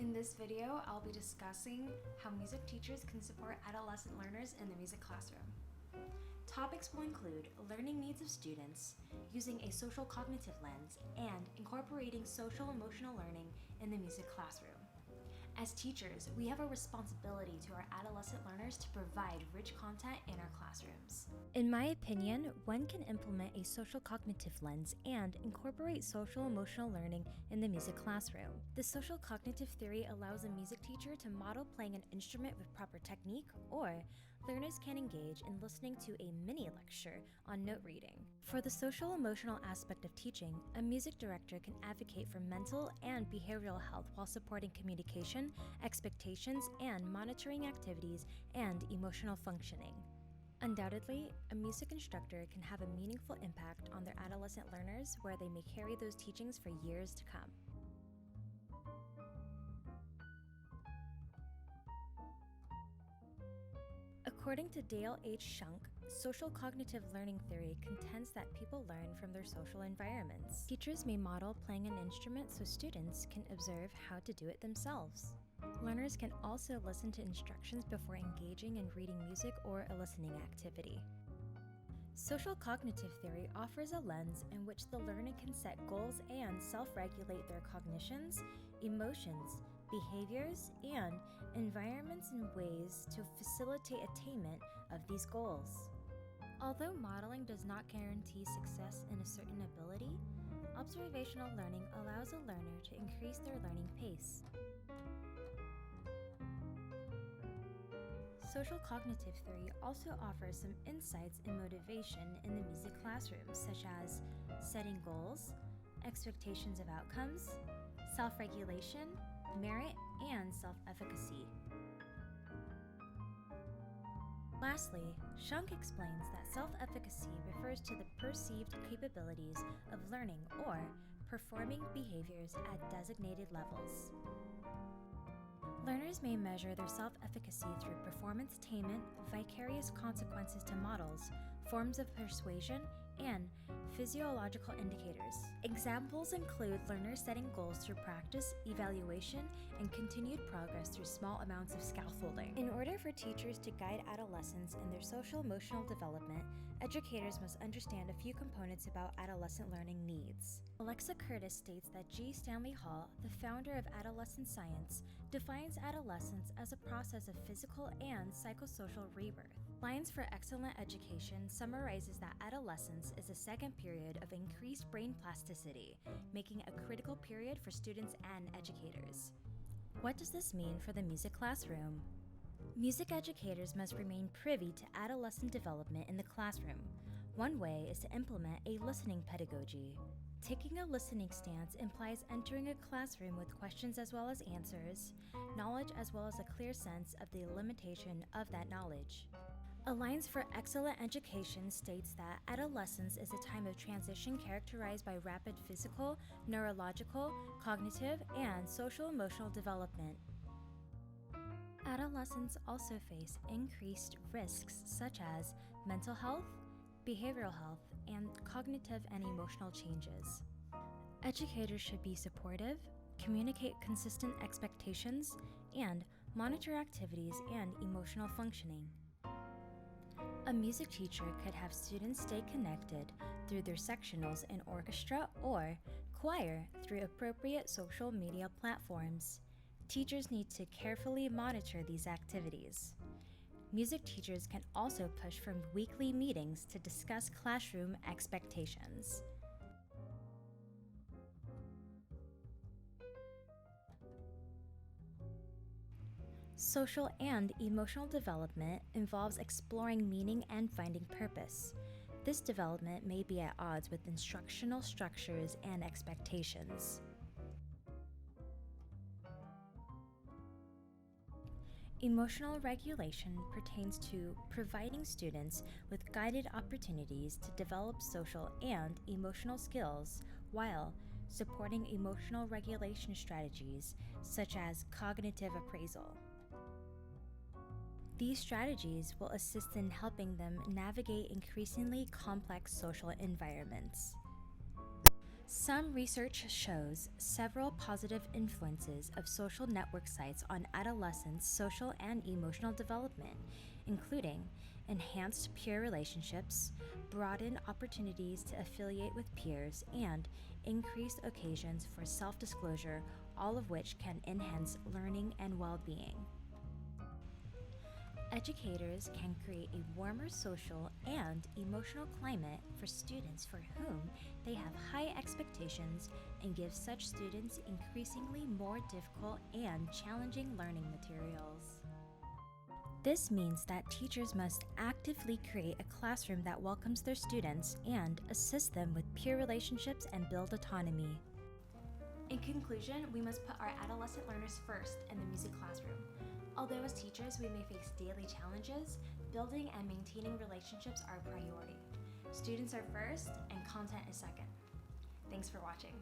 In this video, I'll be discussing how music teachers can support adolescent learners in the music classroom. Topics will include learning needs of students, using a social cognitive lens, and incorporating social emotional learning in the music classroom. As teachers, we have a responsibility to our adolescent learners to provide rich content in our classrooms. In my opinion, one can implement a social cognitive lens and incorporate social emotional learning in the music classroom. The social cognitive theory allows a music teacher to model playing an instrument with proper technique, or learners can engage in listening to a mini lecture on note reading. For the social emotional aspect of teaching, a music director can advocate for mental and behavioral health while supporting communication, expectations, and monitoring activities and emotional functioning. Undoubtedly, a music instructor can have a meaningful impact on their adolescent learners where they may carry those teachings for years to come. According to Dale H. Shunk, social cognitive learning theory contends that people learn from their social environments. Teachers may model playing an instrument so students can observe how to do it themselves. Learners can also listen to instructions before engaging in reading music or a listening activity. Social cognitive theory offers a lens in which the learner can set goals and self-regulate their cognitions, emotions, behaviors, and environments in ways to facilitate attainment of these goals. Although modeling does not guarantee success in a certain ability, observational learning allows a learner to increase their learning pace. Social cognitive theory also offers some insights and motivation in the music classroom, such as setting goals, expectations of outcomes, self-regulation, merit, and self-efficacy. Lastly, Shunk explains that self-efficacy refers to the perceived capabilities of learning or performing behaviors at designated levels. Learners may measure their self-efficacy through performance attainment, vicarious consequences to models, forms of persuasion, and physiological indicators. Examples include learners setting goals through practice, evaluation, and continued progress through small amounts of scaffolding. In order for teachers to guide adolescents in their social-emotional development, educators must understand a few components about adolescent learning needs. Alexa Curtis states that G. Stanley Hall, the founder of adolescent science, defines adolescence as a process of physical and psychosocial rebirth. Lines for Excellent Education summarizes that adolescence is a second period of increased brain plasticity, making a critical period for students and educators. What does this mean for the music classroom? Music educators must remain privy to adolescent development in the classroom. One way is to implement a listening pedagogy. Taking a listening stance implies entering a classroom with questions as well as answers, knowledge as well as a clear sense of the limitation of that knowledge. Alliance for Excellent Education states that adolescence is a time of transition characterized by rapid physical, neurological, cognitive, and social-emotional development. Adolescents also face increased risks such as mental health, behavioral health, and cognitive and emotional changes. Educators should be supportive, communicate consistent expectations, and monitor activities and emotional functioning. A music teacher could have students stay connected through their sectionals in orchestra or choir through appropriate social media platforms. Teachers need to carefully monitor these activities. Music teachers can also push for weekly meetings to discuss classroom expectations. Social and emotional development involves exploring meaning and finding purpose. This development may be at odds with instructional structures and expectations. Emotional regulation pertains to providing students with guided opportunities to develop social and emotional skills while supporting emotional regulation strategies such as cognitive appraisal. These strategies will assist in helping them navigate increasingly complex social environments. Some research shows several positive influences of social network sites on adolescents' social and emotional development, including enhanced peer relationships, broadened opportunities to affiliate with peers, and increased occasions for self-disclosure, all of which can enhance learning and well-being. Educators can create a warmer social and emotional climate for students for whom they have high expectations and give such students increasingly more difficult and challenging learning materials. This means that teachers must actively create a classroom that welcomes their students and assists them with peer relationships and build autonomy. In conclusion, we must put our adolescent learners first in the music classroom. Although as teachers we may face daily challenges, building and maintaining relationships are a priority. Students are first and content is second. Thanks for watching.